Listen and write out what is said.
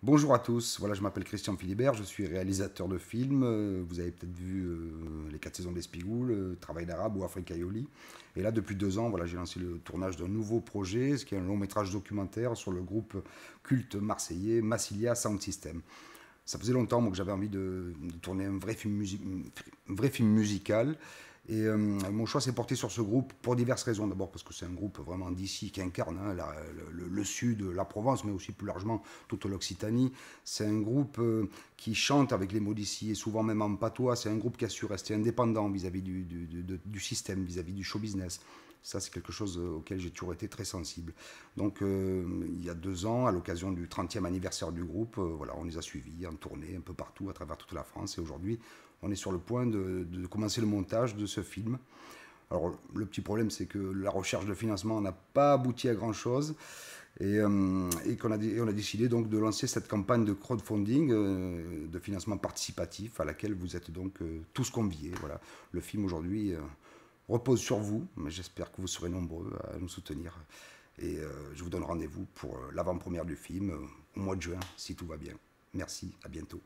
Bonjour à tous, voilà, je m'appelle Christian Philibert, je suis réalisateur de films. Vous avez peut-être vu les 4 saisons d'Espigoul, Travail d'arabe ou Africa Yoli. Et là, depuis 2 ans, voilà, j'ai lancé le tournage d'un nouveau projet, ce qui est un long métrage documentaire sur le groupe culte marseillais Massilia Sound System. Ça faisait longtemps moi, que j'avais envie de tourner un vrai film musical. Et mon choix s'est porté sur ce groupe pour diverses raisons. D'abord parce que c'est un groupe vraiment d'ici qui incarne le sud, la Provence, mais aussi plus largement toute l'Occitanie. C'est un groupe qui chante avec les mots d'ici et souvent même en patois. C'est un groupe qui a su rester indépendant vis-à-vis du système, vis-à-vis du show business. Ça, c'est quelque chose auquel j'ai toujours été très sensible. Donc, il y a 2 ans, à l'occasion du 30e anniversaire du groupe, voilà, on les a suivis en tournée un peu partout, à travers toute la France. Et aujourd'hui, on est sur le point de commencer le montage de ce film. Alors, le petit problème, c'est que la recherche de financement n'a pas abouti à grand-chose. Et on a décidé donc de lancer cette campagne de crowdfunding, de financement participatif, à laquelle vous êtes donc tous conviés. Voilà. Le film aujourd'hui repose sur vous, mais j'espère que vous serez nombreux à nous soutenir. Et je vous donne rendez-vous pour l'avant-première du film au mois de juin, si tout va bien. Merci, à bientôt.